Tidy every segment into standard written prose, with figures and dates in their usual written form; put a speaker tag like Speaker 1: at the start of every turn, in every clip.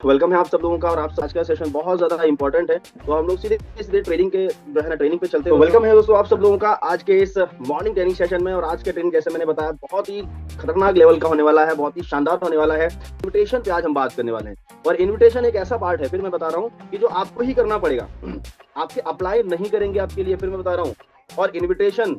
Speaker 1: Welcome है आप सब लोगों का। और आप आज का सेशन बहुत ज्यादा इंपॉर्टेंट है, तो हम लोग सीधे सीधे ट्रेनिंग के जो है ना ट्रेनिंग पे चलते हैं। वेलकम है दोस्तों आप सब लोगों का आज के इस मॉर्निंग ट्रेनिंग सेशन में। और आज के ट्रेनिंग जैसे मैंने बताया बहुत ही खतरनाक लेवल का होने वाला है, बहुत ही शानदार होने वाला है। इन्विटेशन पे आज हम बात करने वाले हैं। और इन्विटेशन एक ऐसा पार्ट है, फिर मैं बता रहा हूँ, कि जो आपको ही करना पड़ेगा। आपके अप्लाई नहीं करेंगे आपके लिए, फिर मैं बता रहा हूँ। और इन्विटेशन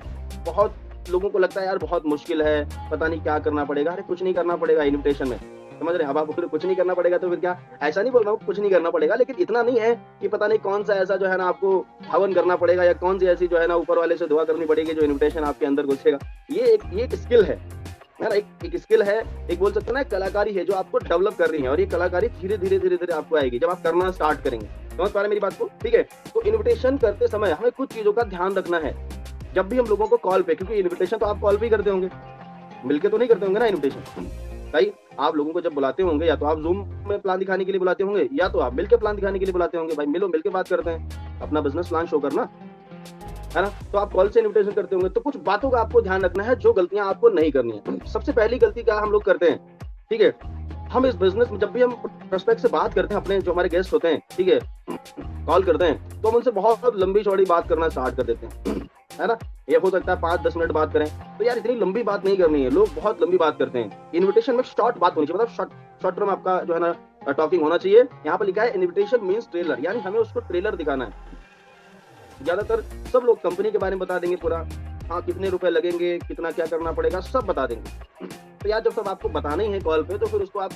Speaker 1: बहुत लोगों को लगता है यार बहुत मुश्किल है, पता नहीं क्या करना पड़ेगा। अरे कुछ नहीं करना पड़ेगा इन्विटेशन में, समझ रहे हैं। अब आप कुछ नहीं करना पड़ेगा तो फिर क्या, ऐसा नहीं बोल रहा हूँ कुछ नहीं करना पड़ेगा, लेकिन इतना नहीं है कि पता नहीं कौन सा ऐसा जो है ना आपको हवन करना पड़ेगा, या कौन सी ऐसी जो है ना ऊपर वाले से दुआ करनी पड़ेगी जो इन्विटेशन आपके अंदर घुसेगा। ये एक स्किल है ना, एक स्किल है, एक बोल सकते हैं ना कलाकारी है जो आपको डेवलप कर रही है। और ये कलाकारी धीरे धीरे धीरे धीरे आपको आएगी जब आप करना स्टार्ट करेंगे। समझ पा रहे हैं मेरी बात को? ठीक है। तो इन्विटेशन करते समय हमें कुछ चीजों का ध्यान रखना है जब भी हम लोगों को कॉल पे, क्योंकि इन्विटेशन तो आप कॉल पे ही करते होंगे, मिलके तो नहीं करते होंगे ना इन्विटेशन। भाई आप लोगों को जब बुलाते होंगे, या तो आप जूम में प्लान दिखाने के लिए बुलाते होंगे, या तो आप मिलके प्लान दिखाने के लिए बुलाते होंगे। भाई मिलो, मिलके बात करते हैं, अपना बिजनेस प्लान शो करना है ना। तो आप कॉल से इन्विटेशन करते होंगे, तो कुछ बातों का आपको ध्यान रखना है जो गलतियां आपको नहीं करनी है। सबसे पहली गलती क्या हम लोग करते हैं, ठीक है, हम इस बिजनेस में जब भी हम प्रोस्पेक्ट से बात करते हैं, अपने जो हमारे गेस्ट होते हैं, ठीक है, कॉल करते हैं, तो हम उनसे बहुत लंबी चौड़ी बात करना स्टार्ट कर देते हैं, है ना। ये हो सकता है 5-10 मिनट बात करें, तो यार इतनी लंबी बात नहीं करनी है। लोग बहुत लंबी बात करते हैं। इन्विटेशन में शॉर्ट बात होनी चाहिए, मतलब शॉर्ट टर्म आपका जो है ना टॉकिंग होना चाहिए। यहाँ पर लिखा है इन्विटेशन मीन्स ट्रेलर, यानी हमें उसको ट्रेलर दिखाना है। ज्यादातर सब लोग कंपनी के बारे में बता देंगे पूरा, हाँ कितने रुपए लगेंगे, कितना क्या करना पड़ेगा, सब बता देंगे। तो यार जब सब आपको बताना ही है कॉल पे, तो फिर उसको आप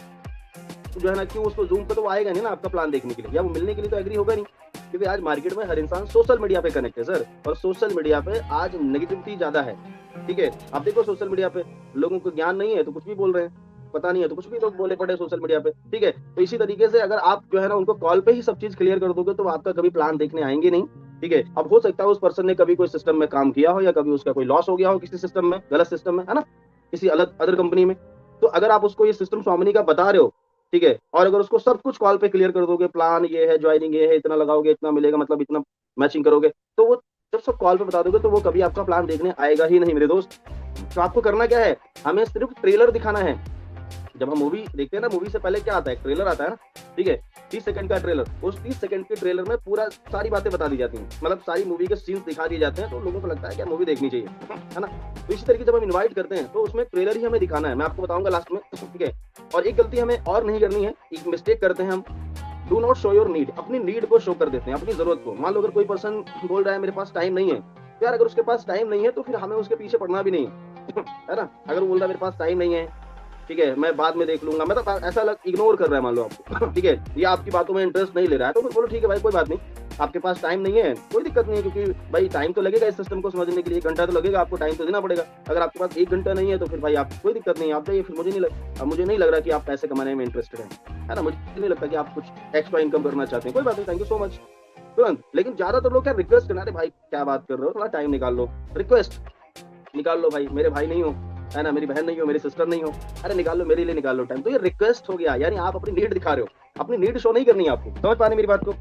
Speaker 1: जो है ना, क्यों उसको जूम पे तो वो आएगा नहीं ना आपका प्लान देखने के लिए, या वो मिलने के लिए तो एग्री होगा नहीं। क्योंकि आज मार्केट में हर इंसान सोशल मीडिया पे कनेक्ट है सर, और सोशल मीडिया पे आज नेगेटिविटी ज्यादा है। ठीक है, आप देखो सोशल मीडिया पे लोगों को ज्ञान नहीं है तो कुछ भी बोल रहे हैं, पता नहीं है तो कुछ भी तो बोले पड़े सोशल मीडिया पे। ठीक है, तो इसी तरीके से अगर आप जो है ना उनको कॉल पे ही सब चीज क्लियर कर दोगे, तो आपका कभी प्लान देखने आएंगे नहीं। ठीक है, अब हो सकता है उस पर्सन ने कभी कोई सिस्टम में काम किया हो, या कभी उसका कोई लॉस हो गया हो किसी सिस्टम में, गलत सिस्टम में, है ना, किसी अलग अदर कंपनी में। तो अगर आप उसको ये सिस्टम स्वामिनी का बता रहे हो, ठीक है, और अगर उसको सब कुछ कॉल पे क्लियर कर दोगे, प्लान ये है, ज्वाइनिंग ये है, इतना लगाओगे, इतना मिलेगा, मतलब इतना मैचिंग करोगे, तो वो जब सब कॉल पे बता दोगे, तो वो कभी आपका प्लान देखने आएगा ही नहीं मेरे दोस्त। तो आपको करना क्या है, हमें सिर्फ ट्रेलर दिखाना है। जब हम मूवी देखते हैं ना, मूवी से पहले क्या आता है, ट्रेलर आता है ना, ठीक है, 30 सेकंड का ट्रेलर। उस 30 सेकंड के ट्रेलर में पूरा सारी बातें बता दी जाती हैं, मतलब सारी मूवी के सीन्स दिखा दिए जाते हैं, तो लोगों को लगता है कि मूवी देखनी चाहिए, है ना। तो इसी तरीके जब हम इन्वाइट करते हैं, तो उसमें ट्रेलर ही हमें दिखाना है, मैं आपको बताऊंगा लास्ट में। ठीक है, और एक गलती हमें और नहीं करनी है, एक मिस्टेक करते हैं हम, do not show your need. अपनी नीड को शो कर देते हैं, अपनी जरूरत को। मान लो अगर कोई पर्सन बोल रहा है मेरे पास टाइम नहीं है, तो यार अगर उसके पास टाइम नहीं है तो फिर हमें उसके पीछे पड़ना भी नहीं है, है ना। अगर वो बोल रहा है मेरे पास टाइम नहीं है, ठीक है, मैं बाद में देख लूंगा, मतलब ऐसा इग्नोर कर रहा है मान लो आपको, ठीक है, या आपकी बातों में इंटरेस्ट नहीं ले रहा है, तो फिर बोलो ठीक है भाई कोई बात नहीं, आपके पास टाइम नहीं है, कोई दिक्कत नहीं है। क्योंकि भाई टाइम तो लगेगा इस सिस्टम को समझने के लिए, 1 घंटा तो लगेगा, आपको टाइम तो देना पड़ेगा। अगर आपके पास 1 घंटा नहीं है तो फिर भाई आप कोई दिक्कत नहीं है, आप जाइए। फिर मुझे नहीं लग रहा कि आप पैसे कमाने में इंटरेस्टेड है ना, मुझे नहीं लगता कि आप कुछ एक्स्ट्रा इनकम करना चाहते हैं। कोई बात नहीं, थैंक यू सो मच, तुरंत। लेकिन ज्यादातर लोग क्या रिक्वेस्ट करना, अरे भाई क्या बात कर रहे हो, थोड़ा टाइम निकाल लो, रिक्वेस्ट निकाल लो भाई, मेरे भाई नहीं हो, है ना, मेरी बहन नहीं हो, मेरी सिस्टर नहीं हो, अरे निकाल लो, मेरे लिए निकाल लो टाइम। तो ये रिक्वेस्ट हो गया, यानी आप अपनी नीड दिखा रहे हो, अपनी नीड शो नहीं करनी है आपको। समझ पा रहे मेरी बात को?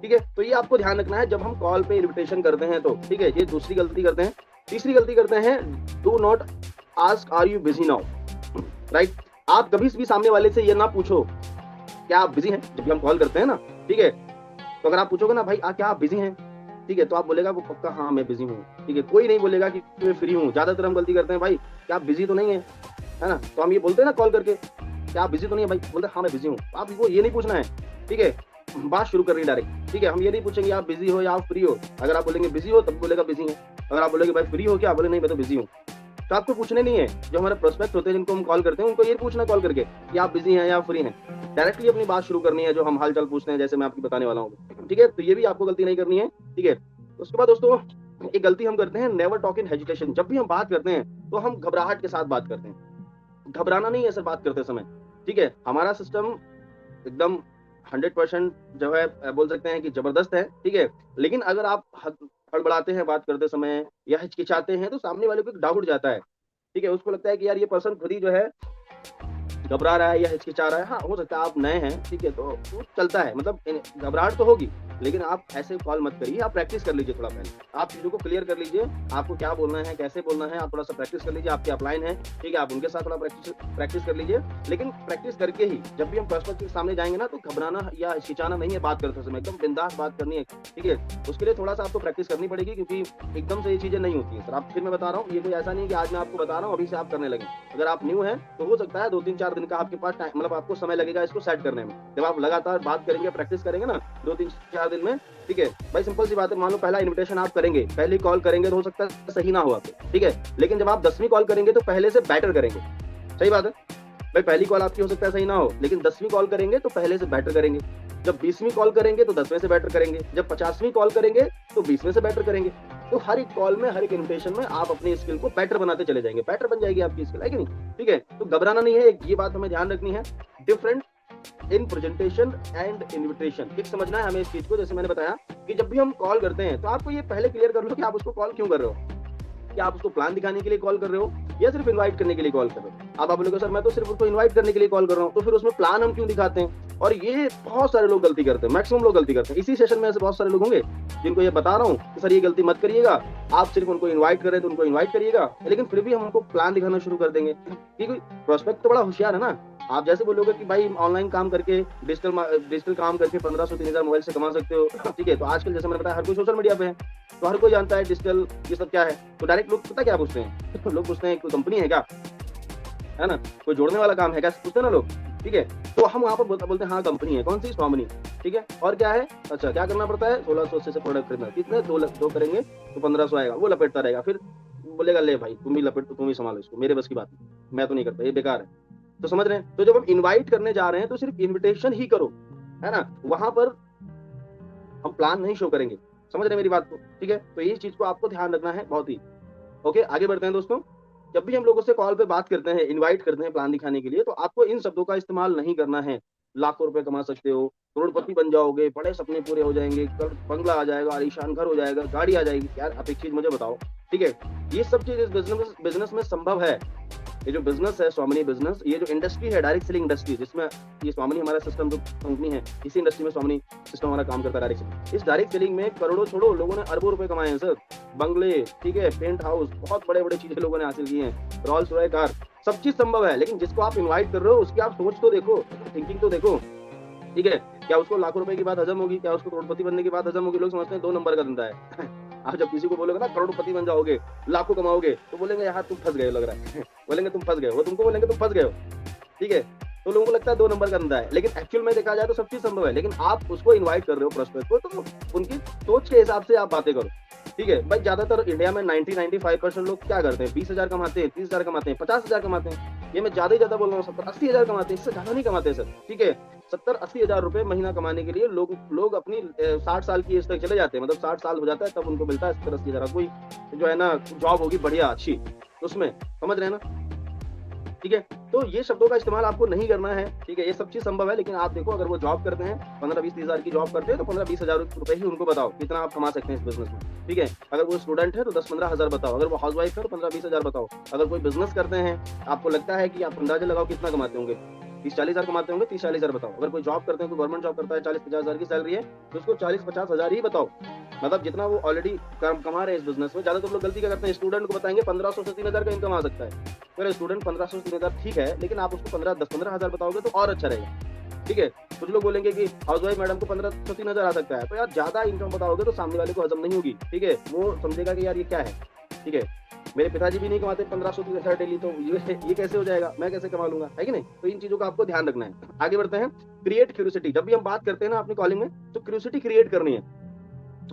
Speaker 1: ठीक है, तो ये आपको ध्यान रखना है जब हम कॉल पे इन्विटेशन करते हैं तो। ठीक है, ये दूसरी गलती करते हैं। तीसरी गलती करते हैं, do not ask are you busy now, right. आप कभी भी सामने वाले से ये ना पूछो क्या आप बिजी हैं, जब भी हम कॉल करते हैं ना, ठीक है। तो अगर आप पूछोगे ना भाई क्या आप बिजी हैं, ठीक है, तो आप बोलेगा वो पक्का हाँ मैं बिजी हूँ। ठीक है, कोई नहीं बोलेगा कि मैं फ्री हूँ। ज्यादातर हम गलती करते हैं, भाई क्या आप बिजी तो नहीं है ना। तो हम ये बोलते हैं ना कॉल करके, क्या आप बिजी तो नहीं है, भाई बोलते हाँ मैं बिजी हूँ। आप वो ये नहीं पूछना है, ठीक है, बात शुरू कर रही है डायरेक्ट। ठीक है, हम ये नहीं पूछेंगे आप बिजी हो या आप फ्री हो। अगर आप बोलेंगे बिजी हो तब बोलेगा बिजी है, अगर आप बोलेंगे भाई फ्री हो क्या, बोले नहीं मैं तो बिजी हूँ। तो आपको पूछने नहीं है, जो हमारे प्रोस्पेक्ट होते हैं जिनको हम कॉल करते हैं, उनको ये पूछना कॉल करके कि आप बिजी हैं या फ्री हैं। डायरेक्टली अपनी बात शुरू करनी है, जो हम हालचाल पूछते हैं, जैसे मैं आपकी बताने वाला हूँ। ठीक है, तो ये भी आपको गलती नहीं करनी है। ठीक है, उसके बाद दोस्तों एक गलती हम करते हैं, नेवर टॉक इन हेजिटेशन। जब भी हम बात करते हैं तो हम घबराहट के साथ बात करते हैं। घबराना नहीं है सर बात करते समय। ठीक है, हमारा सिस्टम एकदम 100% जो है बोल सकते हैं कि जबरदस्त है। ठीक है, लेकिन अगर आप हड़बड़ाते हैं बात करते समय या हिचकिचाते हैं, तो सामने वाले को एक डाउट जाता है। ठीक है, उसको लगता है कि यार ये पर्सन खुद ही जो है घबरा रहा है या हिचकिचा रहा है। हाँ, हो सकता है आप नए हैं, ठीक है, तो चलता है, मतलब घबराहट तो होगी, लेकिन आप ऐसे कॉल मत करिए, आप प्रैक्टिस कर लीजिए थोड़ा पहले, आप चीजों को क्लियर कर लीजिए, आपको क्या बोलना है, कैसे बोलना है, आप थोड़ा सा प्रैक्टिस कर लीजिए। आपके अपलाइन है, ठीक है, आप उनके साथ थोड़ा प्रैक्टिस कर लीजिए। लेकिन प्रैक्टिस करके ही जब भी हम प्रोस्पेक्ट के सामने जाएंगे ना, तो घबराना या हिचकिचाना नहीं है बात करते समय, एकदम बिंदास बात करनी है, ठीक है। उसके लिए थोड़ा सा आपको प्रैक्टिस करनी पड़ेगी, क्योंकि एकदम से ये चीजें नहीं होती है सर। आप फिर मैं बता रहा हूँ, ये कोई ऐसा नहीं है कि आज मैं आपको बता रहा हूँ अभी से आप करने लगे। अगर आप न्यू है तो हो सकता है 2-3-4 दिन का आपके पास टाइम, मतलब आपको समय लगेगा इसको सेट करने में। जब आप लगातार बात करेंगे, प्रैक्टिस करेंगे ना 2-3-4 दिन में, ठीक है भाई, सिंपल सी बात है। मान लो पहला इन्विटेशन आप करेंगे, पहली कॉल करेंगे तो हो सकता है सही ना हो आपको, ठीक है, लेकिन जब आप 10वीं कॉल करेंगे तो पहले से बेटर करेंगे। सही बात है भाई, पहली कॉल आपकी हो सकता है सही ना हो, लेकिन 10वीं कॉल करेंगे तो पहले से बेटर करेंगे। जब 20वीं कॉल करेंगे तो 10वें से बेटर करेंगे। जब 50वीं कॉल करेंगे तो 20वें से बेटर करेंगे। तो हर एक कॉल में, हर एक इन्विटेशन में आप अपनी स्किल को बेटर बनाते चले जाएंगे, बेटर बन जाएगी आपकी स्किल, है कि नहीं? ठीक है, तो घबराना नहीं है, ये बात हमें ध्यान रखनी है। Different in presentation and invitation, एक समझना है हमें इस चीज को। जैसे मैंने बताया कि जब भी हम कॉल करते हैं तो आपको ये पहले क्लियर कर लो कि आप उसको कॉल क्यों कर रहे हो। क्या आप उसको प्लान दिखाने के लिए कॉल कर रहे हो या सिर्फ इनवाइट करने के लिए कॉल कर रहे हो? आप बोलोगे सर मैं तो सिर्फ उसको इनवाइट करने के लिए कॉल कर रहा हूँ, तो फिर उसमें प्लान हम क्यों दिखाते हैं? और ये बहुत सारे लोग गलती करते हैं, मैक्सिमम लोग गलती करते हैं। इसी सेशन में ऐसे बहुत सारे लोग होंगे जिनको ये बता रहा हूँ कि सर ये गलती मत करिएगा, आप सिर्फ उनको इन्वाइट कर रहे हैं तो उनको इन्वाइट करिएगा, लेकिन फिर भी हम उनको प्लान दिखाना शुरू कर देंगे। क्योंकि प्रोस्पेक्ट तो बड़ा होशियार है ना। आप जैसे बोलोगे कि भाई ऑनलाइन काम करके, डिजिटल काम करके 1500-3000 मोबाइल से कमा सकते हो, ठीक है, तो आजकल जैसे मैंने बताया हर कोई सोशल मीडिया पे है, तो हर कोई जानता है डिजिटल ये सब क्या है। तो डायरेक्ट लोग पता क्या पूछते हैं, तो लोग पूछते हैं कोई कंपनी है क्या, है ना, कोई जोड़ने वाला काम है क्या, पूछते हैं ना लोग, ठीक है। तो हम वहाँ पर बोलते हैं हाँ कंपनी है, कौन सी, स्वामिनी, ठीक है, और क्या है, अच्छा क्या करना पड़ता है, 1600 से प्रोडक्ट खरीदना, कितने, 2 करेंगे तो 1500 आएगा, वो लपेटता रहेगा, फिर बोलेगा ले भाई तुम ही लपेट, तुम ही संभालो इसको, मेरे बस की बात मैं तो नहीं करता, ये बेकार है। तो समझ रहे हैं? तो जब हम इनवाइट करने जा रहे हैं तो सिर्फ इनविटेशन ही करो, है ना, वहां पर हम प्लान नहीं शो करेंगे। समझ रहे हैं मेरी बात को? ठीक है, तो ये चीज को आपको ध्यान रखना है बहुत ही। ओके, आगे बढ़ते हैं दोस्तों। जब भी हम लोगों से कॉल पे बात करते हैं, इनवाइट करते हैं प्लान दिखाने के लिए, तो आपको इन शब्दों का इस्तेमाल नहीं करना है। लाखों रुपए कमा सकते हो, करोड़पति बन जाओगे, बड़े सपने पूरे हो जाएंगे, बंगला आ जाएगा, आलीशान घर हो जाएगा, गाड़ी आ जाएगी। यार आप एक चीज मुझे बताओ, ठीक है, ये सब चीज इस बिजनेस में संभव है। ये जो बिजनेस है स्वामिनी बिजनेस, ये जो इंडस्ट्री है डायरेक्ट सेलिंग इंडस्ट्री, जिसमें ये स्वामिनी हमारा सिस्टम जो कंपनी है, इसी इंडस्ट्री में स्वामिनी सिस्टम हमारा काम करता है डायरेक्ट सेलिंग। इस डायरेक्ट सेलिंग में करोड़ों छोड़ो, लोगों ने अरबों रुपए कमाए हैं सर, बंगले, ठीक है, पेंट हाउस, बहुत बड़े बड़े चीजें लोगों ने हासिल की हैं, रॉल्स रॉय कार, सब चीज संभव है। लेकिन जिसको आप इन्वाइट कर रहे हो उसकी आप सोच तो देखो, थिंकिंग तो देखो, ठीक है। क्या उसको लाखों रुपए की बात हजम होगी? क्या उसको करोड़पति बनने की बात हजम होगी? लोग समझते हैं 2 नंबर का धंधा है। आप जब किसी को बोलोगे ना करोड़पति बन जाओगे, लाखों कमाओगे, तो बोलेंगे यार तुम फंस गए, लग रहा है। बोलेंगे तुम फंस गए, वो तुमको बोलेंगे तुम फंस गए हो, ठीक है। तो लोगों को लगता है 2 नंबर का धंधा है, लेकिन एक्चुअल में देखा जाए तो सब चीज संभव है। लेकिन आप उसको इन्वाइट कर रहे हो प्रोस्पेक्ट को, तो उनकी सोच के हिसाब से आप बातें करो, ठीक है भाई। ज्यादातर इंडिया में 90-95% लोग क्या करते हैं, 20,000 कमाते हैं, 30,000 कमाते हैं, 50,000 कमाते हैं। ये मैं ज्यादा ही ज्यादा बोल रहा हूँ, 70-80,000 कमाते हैं, इससे ज्यादा नहीं कमाते सर, ठीक है। 70-80,000 रुपए महीना कमाने के लिए लोग अपनी 60 साल की एज तक चले जाते हैं, मतलब 60 साल हो जाता है तब उनको मिलता है 70-80,000। कोई जो है ना जॉब होगी बढ़िया अच्छी उसमें, समझ रहे हैं ना, ठीक है। तो ये शब्दों का इस्तेमाल आपको नहीं करना है, ठीक है। ये सब चीज संभव है, लेकिन आप देखो अगर वो जॉब करते हैं 15-20,000 की जॉब करते हैं, तो 15-20,000 रुपए ही उनको बताओ कितना आप कमा सकते हैं इस बिजनेस में, ठीक है। अगर वो स्टूडेंट है तो 10-15,000 बताओ, अगर वो हाउसवाइफ है तो 15-20,000 बताओ। अगर कोई बिजनेस करते हैं, आपको लगता है कि आप अंदाजा लगाओ कितना कमाते होंगे, 30-40,000 कमाते होंगे, 30-40,000 बताओ। अगर कोई जॉब करते हैं, कोई गवर्नमेंट जॉब करता है, 40-50,000 की सैलरी है, तो उसको 40-50,000 ही बताओ। मतलब जितना वो ऑलरेडी कमा रहे हैं इस बिजनेस में। ज्यादातर लोग गलती क्या करते हैं, स्टूडेंट को बताएंगे 1500 से 3,000 का इनकम आ सकता है। अगर स्टूडेंट 1500 से 3,000 ठीक है, लेकिन आप उसको 10-15,000 बताओगे तो और अच्छा रहेगा, ठीक है। कुछ लोग बोलेंगे कि हाउसवाइफ मैडम को 1500-3,000 आ सकता है, तो यार ज्यादा इनकम बताओगे तो सामने वाले को हजम नहीं होगी, ठीक है। वो समझेगा कि यार ये क्या है, ठीक है। मेरे पिताजी भी नहीं कमाते 1500-3,000 डेली, तो ये कैसे हो जाएगा, मैं कैसे कमा लूंगा, है कि नहीं। तो इन चीजों का आपको ध्यान रखना है। आगे बढ़ते हैं। Create curiosity. जब भी हम बात करते हैं ना अपनी कॉलिंग में, तो क्यूरियोसिटी क्रिएट करनी है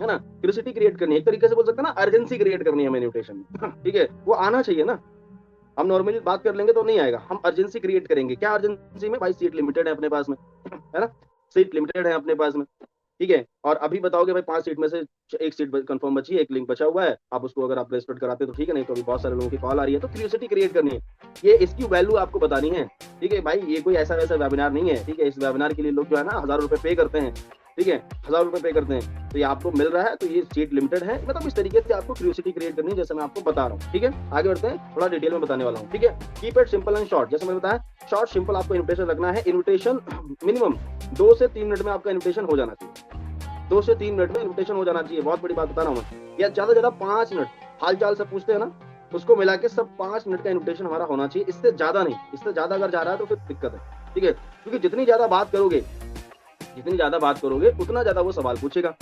Speaker 1: ना, क्यूरियोसिटी क्रिएट करनी है। एक तरीके से बोल सकते हैं ना, अर्जेंसी क्रिएट करनी है हमें इन्विटेशन में, ठीक है। वो आना चाहिए ना, हम नॉर्मली बात कर लेंगे तो नहीं आएगा, हम अर्जेंसी क्रिएट करेंगे। क्या अर्जेंसी में, भाई सीट लिमिटेड है अपने पास में, है ना, सीट लिमिटेड है अपने पास में, ठीक है। और अभी बताओगे भाई 5 सीट में से 1 सीट कंफर्म बची है, 1 लिंक बचा हुआ है, आप उसको अगर आप प्लेसमेंट कराते तो ठीक है, नहीं तो अभी बहुत सारे लोगों की कॉल आ रही है। तो क्यूरियोसिटी क्रिएट करनी है, ये इसकी वैल्यू आपको बतानी है, ठीक है भाई। ये कोई ऐसा वैसा वेबिनार नहीं है, ठीक है। इस वेबिनार के लिए लोग जो है ना 1000 रुपए पे करते हैं, ठीक है, 1000 रुपए पे करते हैं, तो ये आपको मिल रहा है, तो ये सीट लिमिटेड है। मतलब इस तरीके से आपको क्यूरियोसिटी क्रिएट करनी है, जैसे मैं आपको बता रहा हूँ, ठीक है। आगे बढ़ते हैं, थोड़ा डिटेल में बताने वाला हूँ, ठीक है। Keep it simple and short. जैसे मैंने बताया, शॉर्ट सिंपल आपको इन्विटेशन रखना है। इन्विटेशन मिनिमम 2 से 3 मिनट में आपका इन्विटेशन हो जाना चाहिए। 2 से 3 मिनट में इन्विटेशन हो जाना चाहिए। बहुत बड़ी बात बता रहा हूँ मैं, या ज्यादा से ज्यादा 5 मिनट हाल चाल से पूछते हैं ना, उसको मिला के सब 5 मिनट का इन्विटेशन हमारा होना चाहिए, इससे ज्यादा नहीं। इससे ज्यादा अगर जा रहा है तो फिर दिक्कत है, ठीक है। क्योंकि जितनी ज्यादा बात करोगे उतना ज्यादा वो सवाल पूछेगा।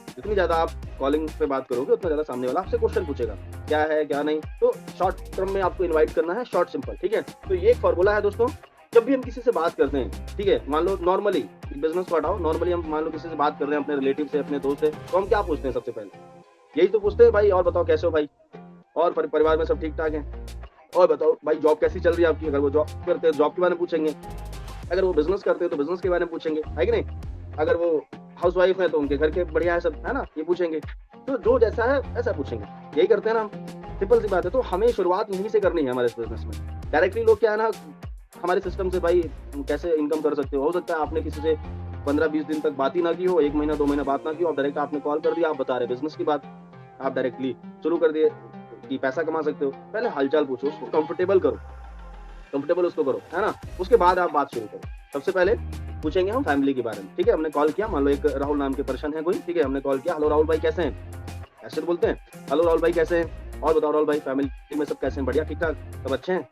Speaker 1: जितनी ज्यादा आप कॉलिंग पे बात करोगे उतना ज्यादा सामने वाला आपसे क्वेश्चन पूछेगा, क्या है क्या नहीं। तो शॉर्ट टर्म में आपको इनवाइट करना है, शॉर्ट सिंपल, ठीक है। तो ये एक फॉर्मूला है दोस्तों। जब भी हम किसी से बात करते हैं, ठीक है, मान लो नॉर्मली बिजनेस को हटाओ, नॉर्मली हम मान लो किसी से बात कर रहे हैं, अपने रिलेटिव से, अपने दोस्त से, तो हम क्या पूछते हैं सबसे पहले? यही तो पूछते हैं, भाई और बताओ कैसे हो भाई, और परिवार में सब ठीक ठाक है, और बताओ भाई जॉब कैसी चल रही है आपकी। अगर वो जॉब करते हैं जॉब के बारे में पूछेंगे, अगर वो बिजनेस करते हैं तो बिजनेस के बारे में पूछेंगे, है कि नहीं। अगर वो हाउस वाइफ है तो उनके घर के बढ़िया है सब, है ना, ये पूछेंगे। तो जो जैसा है ऐसा पूछेंगे, यही करते हैं ना हम, सिंपल सी बात है। तो हमें शुरुआत यहीं से करनी है हमारे बिजनेस में। डायरेक्टली लोग क्या है ना, हमारे सिस्टम से भाई कैसे इनकम कर सकते हो सकता है आपने किसी से 15-20 दिन तक बात ही ना की हो, 1 महीना 2 महीना बात ना की हो, और डायरेक्ट आपने कॉल कर दिया, आप बता रहे बिजनेस की बात, आप डायरेक्टली शुरू कर दिए कि पैसा कमा सकते हो। पहले हालचाल पूछो, उसको कंफर्टेबल करो, कंफर्टेबल उसको करो, है ना। उसके बाद आप बात शुरू करो। सबसे पहले पूछेंगे हम फैमिली के बारे में, ठीक है। हमने कॉल किया, मान लो एक राहुल नाम के पर्सन है कोई, ठीक है, हमने कॉल किया, हेलो राहुल भाई कैसे हैं, ऐसे तो बोलते हैं, हेलो राहुल भाई कैसे हैं, और बताओ राहुल भाई फैमिली में सब कैसे हैं, बढ़िया ठीक ठाक सब अच्छे हैं,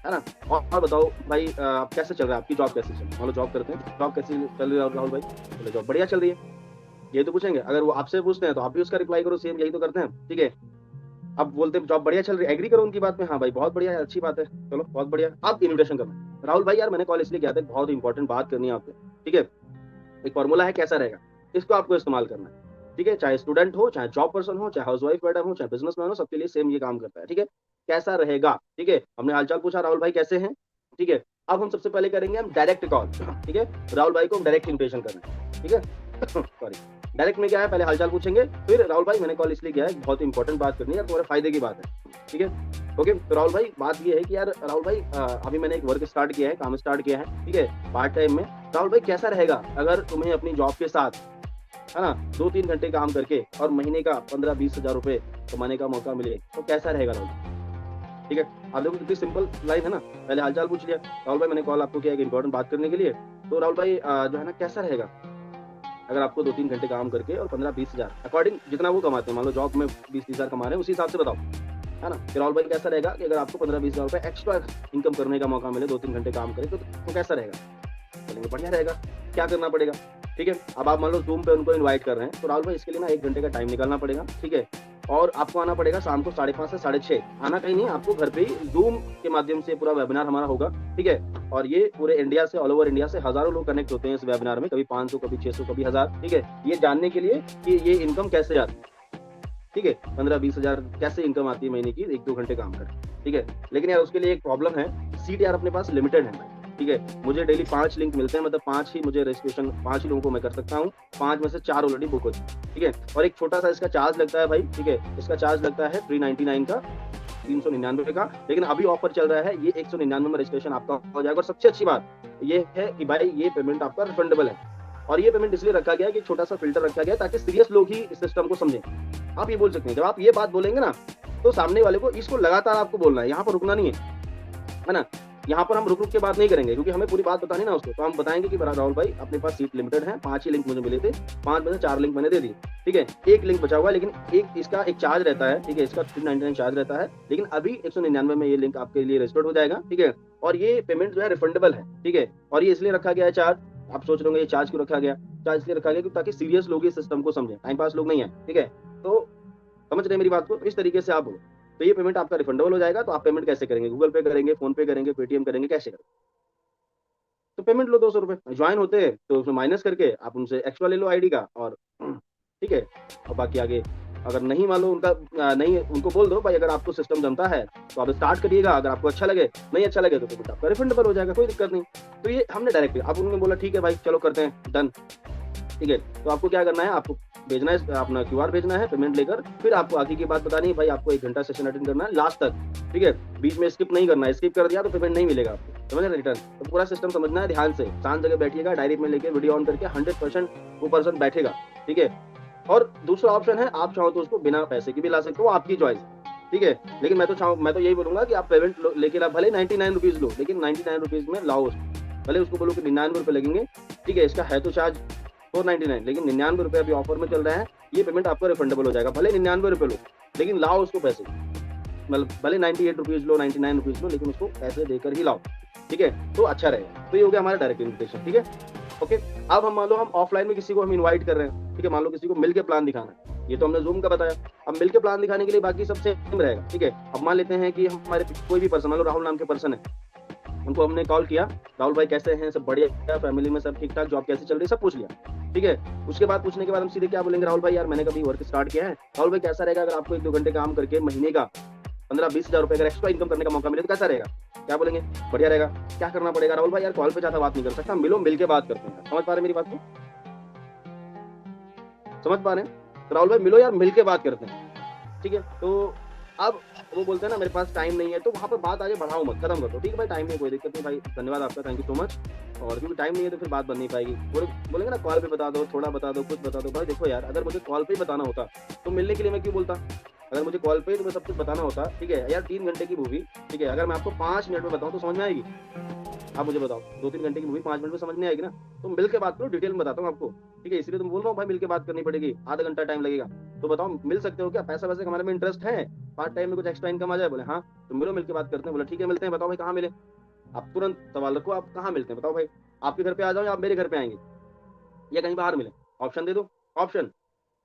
Speaker 1: है ना। और बताओ भाई आप कैसे चल रहा है, आपकी जॉब कैसे चल रही है, मान लो जॉब करते हैं, जॉब कैसी चल रही है राहुल भाई, बोले जॉब बढ़िया चल रही है। ये तो पूछेंगे। अगर वो आपसे पूछते हैं तो आप भी उसका रिप्लाई करो, सेम यही तो करते हैं, ठीक है। अब बोलते हैं जॉब बढ़िया चल रही है, एग्री करो उनकी बात में, हाँ भाई बहुत बढ़िया है, अच्छी बात है, चलो बहुत बढ़िया। आप इन्विटेशन करना, राहुल भाई यार मैंने कॉल इसलिए किया था, बहुत इंपॉर्टेंट बात करनी है आपसे, ठीक है। एक फॉर्मूला है, कैसा रहेगा, इसको आपको इस्तेमाल करना है, ठीक है। चाहे स्टूडेंट हो, चाहे जॉब पर्सन हो, चाहे हाउसवाइफ मैडम हो, चाहे बिजनेसमैन हो, सबके लिए सेम ये काम करता है, ठीक है। कैसा रहेगा, ठीक है। हमने हालचाल पूछा, राहुल भाई कैसे हैं, ठीक है। अब हम सबसे पहले करेंगे हम डायरेक्ट कॉल, ठीक है। राहुल भाई को डायरेक्ट इन्विटेशन करना है, ठीक है। सॉरी, डायरेक्ट में क्या है, पहले हालचाल पूछेंगे, फिर राहुल भाई मैंने कॉल इसलिए किया है, बहुत इंपॉर्टेंट बात करनी है, तुम्हारे फायदे की बात है, ठीक है। ओके, तो राहुल भाई बात ये है कि यार राहुल भाई अभी मैंने एक वर्क स्टार्ट किया है, काम स्टार्ट किया है, ठीक है, पार्ट टाइम में। राहुल भाई कैसा रहेगा अगर तुम्हें अपनी जॉब के साथ, है ना, 2-3 घंटे काम करके और महीने का 15-20 हजार रुपए कमाने का मौका मिले, तो कैसा रहेगा राहुल, ठीक है। आप देखो कितनी सिंपल लाइन है ना, पहले हालचाल पूछ लिया, राहुल भाई मैंने कॉल आपको किया एक इंपॉर्टेंट बात करने के लिए, तो राहुल भाई जो है ना कैसा रहेगा अगर आपको 2-3 घंटे काम करके और 15-20 हजार अकॉर्डिंग जितना वो कमाते हैं, मान लो जॉब में 20-30 हजार कमा रहे हैं, उसी हिसाब से बताओ, है ना। फिर राहुल भाई कैसा रहेगा कि अगर आपको 15-20 हजार रुपए एक्स्ट्रा इनकम करने का मौका मिले, 2-3 घंटे काम करें, तो कैसा रहेगा, बोलेंगे बढ़िया रहेगा। क्या करना पड़ेगा, ठीक है। अब आप मान लो जूम पे उनको इनवाइट कर रहे हैं, तो राहुल भाई इसके लिए ना 1 घंटे का टाइम निकालना पड़ेगा, ठीक है। और आपको आना पड़ेगा शाम को 5:30 से 6:30, आना कहीं नहीं, आपको घर पे ही जूम के माध्यम से पूरा वेबिनार हमारा होगा, ठीक है। और ये पूरे इंडिया से, ऑल ओवर इंडिया से हजारों लोग कनेक्ट होते हैं इस वेबिनार में, कभी 500, कभी 600, कभी 1000, ठीक है। ये जानने के लिए कि ये इनकम कैसे आती है, ठीक है, 15-20 हजार कैसे इनकम आती है महीने की 1-2 घंटे काम कर, ठीक है। लेकिन यार उसके लिए एक प्रॉब्लम है, सीट यार अपने पास लिमिटेड है, ठीक है। मुझे डेली 5 लिंक मिलते हैं, मतलब 5 ही मुझे रजिस्ट्रेशन, 5 ही लोगों को मैं कर सकता हूँ, 5 में से 4 ऑलरेडी बुक हो चुके, ठीक है। और एक छोटा सा इसका चार्ज लगता है भाई, ठीक है, इसका चार्ज लगता है 399 का, 399 का, लेकिन अभी ऑफर चल रहा है, ये 199 में रजिस्ट्रेशन आपका हो जाएगा। और सबसे अच्छी बात ये है कि भाई ये पेमेंट आपका रिफंडेबल है, और ये पेमेंट इसलिए रखा गया है कि छोटा सा फिल्टर रखा गया है ताकि सीरियस लोग ही इस सिस्टम को समझें। आप ये बोल सकते हैं, जब आप ये बात बोलेंगे ना, तो सामने वाले को इसको लगातार आपको बोलना है, यहाँ पर रुकना नहीं है ना। यहाँ पर हम रुक के बात नहीं करेंगे, क्योंकि हमें पूरी बात बतानी ना उसको, तो हम बताएंगे कि राहुल भाई अपने पास सीट लिमिटेड है, 5 ही लिंक मुझे मिले थे, 5 में से 4 लिंक मैंने दे दिए, ठीक है। एक लिंक बचा हुआ है, लेकिन एक इसका एक चार्ज रहता है, ठीक है, इसका 399 चार्ज रहता है, लेकिन अभी 199 में ये लिंक आपके लिए रजिस्टर्ड हो जाएगा, ठीक है। और ये पेमेंट जो है रिफंडेबल है, ठीक है। और ये इसलिए रखा गया है चार्ज, आप सोच रहे होंगे ये चार्ज क्यों रखा गया, चार्ज इसलिए रखा गया ताकि सीरियस लोग इस सिस्टम को समझें, टाइम पास लोग नहीं है, ठीक है। तो समझ रहे मेरी बात को, इस तरीके से आप बोलो, तो ये पेमेंट आपका रिफंडेबल हो जाएगा। तो आप पेमेंट कैसे करेंगे, गूगल पे करेंगे, फोन पे करेंगे, पेटीएम करेंगे, कैसे करेंगे, तो पेमेंट लो 200 रुपए, ज्वाइन होते हैं तो उसमें माइनस करके आप उनसे एक्स्ट्रा ले लो आईडी का, और ठीक है। और बाकी आगे अगर नहीं मान लो उनका नहीं, उनको बोल दो भाई अगर आपको सिस्टम जमता है तो आप स्टार्ट करिएगा, अगर आपको अच्छा लगे, नहीं अच्छा लगे तो पेमेंट आपका रिफंडेबल हो जाएगा, कोई दिक्कत नहीं। तो ये हमने डायरेक्ट, अब उन्होंने बोला ठीक है भाई चलो करते हैं, डन, ठीक है। तो आपको क्या करना है, आपको भेजना है अपना QR भेजना है पेमेंट लेकर, फिर आपको आगे की बात बतानी है, भाई आपको 1 घंटा सेशन अटेंड करना है लास्ट तक, ठीक है। बीच में स्किप नहीं करना है, स्किप कर दिया तो पेमेंट नहीं मिलेगा आपको, समझ रहे रिटर्न। तो पूरा सिस्टम समझना है ध्यान से, शांत जगह बैठिएगा, डायरी में लेके वीडियो ऑन करके 100% वो पर्सन बैठेगा, ठीक है। और दूसरा ऑप्शन है, आप चाहो तो उसको बिना पैसे की भी ला सकते हो, आपकी चॉइस, ठीक है। लेकिन मैं तो यही बोलूंगा कि आप पेमेंट लेके ला, भले 99 रुपीज लो, लेकिन 99 रुपीज में लाओ, भले उसको बोलो कि 99 रुपए लगेंगे, ठीक है। इसका है तो चार्ज 499, लेकिन 99 रुपये अभी ऑफर में चल रहा है, ये पेमेंट आपका रिफंडेबल हो जाएगा। भले 99 रुपये लो, लेकिन लाओ उसको पैसे, मतलब भले 98 रुपीज़ लो, 99 रुपीज़ लो, लेकिन उसको पैसे देकर ही लाओ, ठीक है, तो अच्छा रहेगा। तो ये हो गया हमारा डायरेक्ट इन्विटेशन, ठीक है। ओके, अब हम मान लो हम ऑफलाइन में किसी को हम इनवाइट कर रहे हैं, ठीक है, मान लो किसी को मिल के प्लान दिखाना है, ये तो हमने जूम का बताया। अब मिल के प्लान दिखाने के लिए बाकी सब सेम रहेगा, ठीक है। अब मान लेते हैं कि हमारे कोई भी पर्सन, मान लो राहुल नाम के पर्सन है, उनको हमने कॉल किया, राहुल भाई कैसे हैं, सब बढ़िया, फैमिली में सब ठीक ठाक, जॉब कैसी चल रही है, सब पूछ लिया, ठीक है। उसके बाद पूछने के बाद हम सीधे क्या बोलेंगे, राहुल भाई यार मैंने कभी वर्क स्टार्ट किया है, राहुल भाई कैसा रहेगा अगर आपको 1-2 घंटे काम करके महीने का 15-20 हज़ार रुपए अगर एक्स्ट्रा इनकम करने का मौका मिले तो कैसा रहेगा? क्या बोलेंगे? बढ़िया रहेगा। क्या करना पड़ेगा? राहुल भाई यार कॉल पे ज्यादा बात नहीं कर सकता, मिलो, मिल के बात करते हैं। समझ पा रहे मेरी बात को? समझ पा रहे हैं? तो राहुल भाई मिलो यार, मिल के बात करते हैं, ठीक है। तो अब वो बोलते हैं ना मेरे पास टाइम नहीं है, तो वहाँ पर बात आगे बढ़ाओ मत, खत्म कर दो, ठीक है भाई, टाइम नहीं, कोई दिक्कत नहीं भाई, धन्यवाद आपका, थैंक यू सो मच। और क्योंकि टाइम नहीं है तो फिर बात बन नहीं पाएगी। बोलेंगे ना कॉल पे बता दो, थोड़ा बता दो, कुछ बता दो। भाई देखो यार, अगर मुझे कॉल पे ही बताना होता तो मिलने के लिए मैं क्यों बोलता? अगर मुझे कॉल पे ही तुम्हें सब कुछ बताना होता, ठीक है यार, 3 घंटे की मूवी, ठीक है, अगर मैं आपको 5 मिनट में बताऊं तो समझ में आएगी? आप मुझे बताओ, 2-3 घंटे की मूवी 5 मिनट में समझ नहीं आएगी ना? तो मिल के बात करो, डिटेल में बताता हूँ आपको, ठीक है। इसलिए तुम बोल रहा हूँ भाई मिल के बात करनी पड़ेगी, आधा घंटा टाइम लगेगा। तो बताओ मिल सकते हो क्या? पैसा वैसे कमाने में इंटरेस्ट है, पार्ट टाइम में कुछ एक्स्ट्रा इनकम आ जाए? बोले हाँ, तो मिलो, मिल के बात करते हैं। बोला ठीक है, मिलते हैं। बताओ भाई कहाँ मिले? आप तुरंत सवाल रखो, आप कहाँ मिलते हैं बताओ भाई? आपके घर पे आ जाओ या आप मेरे घर पे आएंगे या कहीं बाहर मिले? ऑप्शन दे दो। ऑप्शन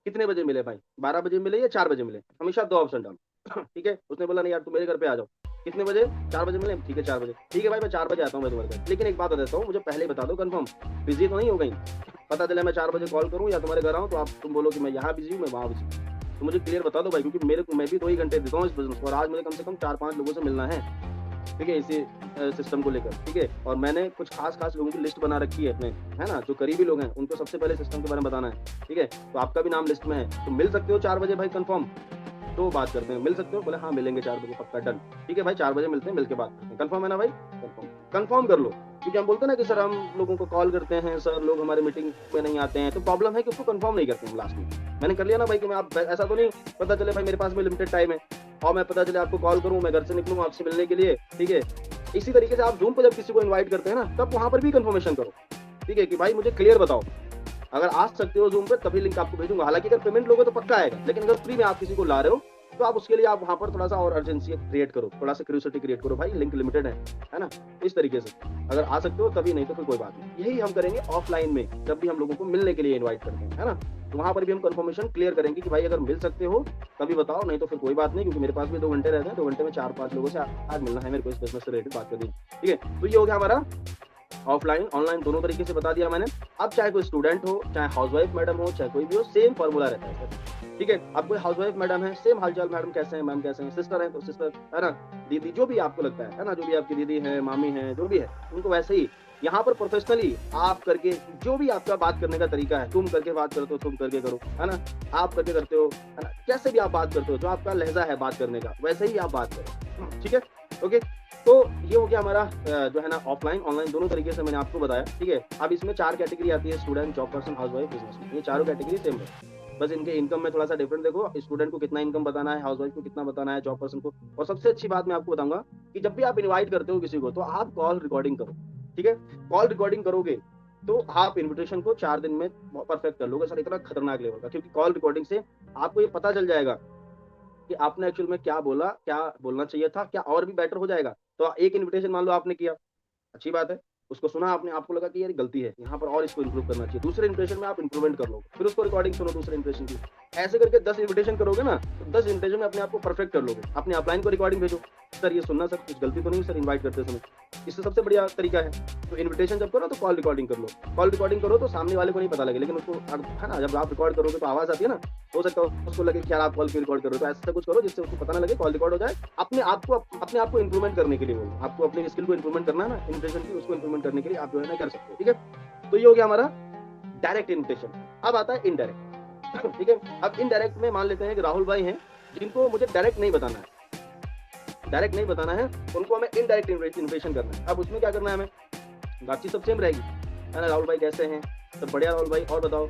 Speaker 1: कितने बजे मिले भाई? 12 बजे मिले या 4 बजे मिले? हमेशा 2 ऑप्शन डालो, ठीक है। उसने बोला नहीं यार तुम मेरे घर पे आ जाओ, कितने बजे? 4 बजे मिले, ठीक है 4 बजे, ठीक है भाई मैं 4 बजे आता हूँ मैं तुम्हारे घर। लेकिन एक बात बता देता हूँ, मुझे पहले ही बता दो कंफर्म, बिजी तो नहीं हो गई? पता चले मैं 4 बजे कॉल करूँ या तुम्हारे घर आऊँ तो आप तुम बोलो कि मैं यहाँ बिजी हूँ, मैं वहाँ बिजी हूँ। तो मुझे क्लियर बता दो भाई, क्योंकि मैं भी 2 ही घंटे देता हूँ इस बिजनेस को, और आज मुझे कम से कम 4-5 लोगों से मिलना है, ठीक है, इसी सिस्टम को लेकर, ठीक है। और मैंने कुछ खास लोगों की लिस्ट बना रखी है अपने, है ना, जो करीबी लोग हैं उनको सबसे पहले सिस्टम के बारे में बताना है, ठीक है। तो आपका भी नाम लिस्ट में है, तो मिल सकते हो 4 बजे भाई कंफर्म? तो बात करते हैं, मिल सकते हो? बोले हाँ मिलेंगे 4 बजे, पक्का, डन, ठीक है भाई 4 बजे मिलते हैं, मिल के बात करते हैं। कंफर्म है ना भाई? कंफर्म कर लो, क्योंकि हम बोलते हैं ना कि सर हम लोगों को कॉल करते हैं, सर लोग हमारे मीटिंग में नहीं आते हैं, तो प्रॉब्लम है कि उसको कंफर्म नहीं करते हैं लास्ट में। मैंने कर लिया ना भाई कि मैं, आप ऐसा तो नहीं पता चले भाई मेरे पास में लिमिटेड टाइम है और मैं पता चले आपको कॉल करूँ, मैं घर से निकलूँ आपसे मिलने के लिए, ठीक है। इसी तरीके से आप जूम पे जब किसी को इनवाइट करते हैं ना, तब वहां पर भी कंफर्मेशन करो, ठीक है, कि भाई मुझे क्लियर बताओ, अगर आ सकते हो जूम पे तभी लिंक आपको भेजूंगा। हालांकि अगर पेमेंट लोगे तो पक्का आएगा, लेकिन अगर फ्री में आप किसी को ला रहे हो तो आप उसके लिए आप वहां पर थोड़ा सा और अर्जेंसी क्रिएट करो, थोड़ा सा क्यूरियोसिटी क्रिएट करो, भाई लिंक लिमिटेड है ना, इस तरीके से। अगर आ सकते हो तभी, नहीं तो फिर कोई बात नहीं। यही हम करेंगे ऑफलाइन में, जब भी हम लोगों को मिलने के लिए इन्वाइट करते हैं, है ना, तो वहां पर भी हम कंफर्मेशन क्लियर करेंगे कि भाई अगर मिल सकते हो तभी बताओ, नहीं तो फिर कोई बात नहीं, क्योंकि मेरे पास भी 2 घंटे रहते हैं, 2 घंटे में 4-5 लोगों से आज मिलना है मेरे को, इस बिजनेस से रिलेटेड बात करनी है, ठीक है। तो ये हो गया हमारा ऑफलाइन ऑनलाइन दोनों तरीके से बता दिया मैंने। अब चाहे कोई स्टूडेंट हो, चाहे हाउसवाइफ मैडम हो, चाहे कोई भी हो, सेम फॉर्मूला रहता है सर, ठीक है। अब कोई हाउसवाइफ मैडम है, सेम हालचाल, मैडम कैसे हैं, मैम कैसे हैं, सिस्टर है तो सिस्टर, है ना, दीदी, जो भी आपको लगता है ना, जो भी आपकी दीदी है, मामी है, जो भी है, उनको वैसे ही यहाँ पर प्रोफेशनली आप करके, जो भी आपका बात करने का तरीका है, तुम करके बात करते हो, तुम करके करो, है ना, आप करके करते हो, है ना, कैसे भी आप बात करते हो, जो आपका लहजा है बात करने का, वैसे ही आप बात करो, ठीक है। ओके, तो ये हो गया हमारा जो है ना ऑफलाइन ऑनलाइन दोनों तरीके से मैंने आपको बताया, ठीक है। अब इसमें 4 कैटेगरी आती है, student, job person, housewife, businessman, ये चारों कैटेगरी सेम है, बस इनके इनकम में थोड़ा सा डिफरेंट देखो, स्टूडेंट को कितना इनकम बताना है, हाउसवाइफ को कितना बताना है, जॉब पर्सन को। और सबसे अच्छी बात मैं आपको बताऊंगा कि जब भी आप इन्वाइट करते हो किसी को, तो आप कॉल रिकॉर्डिंग करो, ठीक है। कॉल रिकॉर्डिंग करोगे तो आप इन्विटेशन को 4 दिन में परफेक्ट कर लोगे सर, इतना खतरनाक लेवल का, क्योंकि कॉल रिकॉर्डिंग से आपको ये पता चल जाएगा कि आपने एक्चुअल में क्या बोला, क्या बोलना चाहिए था, क्या और भी बेटर हो जाएगा। तो एक इन्विटेशन मान लो आपने किया, अच्छी बात है, उसको सुना आपने, आपको लगा कि यार गलती है यहाँ पर और इसको इंप्रूव करना चाहिए, दूसरे इंप्रेशन में आप इंप्रूवमेंट कर लो, फिर उसको रिकॉर्डिंग सुनो दूसरे इंप्रेशन की, ऐसे करके 10 इन्विटेशन करोगे ना, तो 10 इन्विटेशन में अपने आप को परफेक्ट कर लोगे। अपने अपलाइन को रिकॉर्डिंग भेजो, सर ये सुनना, सर कुछ गलती तो नहीं सर इन्वाइट करते समय, इससे सबसे बढ़िया तरीका है। तो इन्विटेशन जब करो तो कॉल रिकॉर्डिंग कर लो, कॉल रिकॉर्डिंग करो तो सामने वाले को नहीं पता लगे, लेकिन उसको है ना, जब आप रिकॉर्ड करोगे तो आवाज आती है ना, हो सकता है उसको लगे कि यार आप कॉल क्यों रिकॉर्ड कर रहे हो, तो ऐसा कुछ करो जिससे उसको पता ना लगे, कॉल रिकॉर्ड हो जाए। अपने आप को इंप्रूवमेंट करने के लिए बोलो, आपको अपनी स्किल को इंप्रूवमेंट करना है ना, इन्विटेशन की, उसको इंप्रूवमेंट करने के लिए आप जो है ना कर सकते हो, ठीक है। तो ये हो गया हमारा डायरेक्ट इन्विटेशन। अब आता है इनडायरेक्ट, ठीक है। अब इनडायरेक्ट में मान लेते हैं कि राहुल भाई हैं जिनको मुझे डायरेक्ट नहीं बताना है, उनको हमें इनडायरेक्ट इन्विटेशन करना है। अब उसमें क्या करना है, हमें बातचीत सब सेम रहेगी, है ना, राहुल भाई कैसे हैं, सब बढ़िया राहुल भाई, और बताओ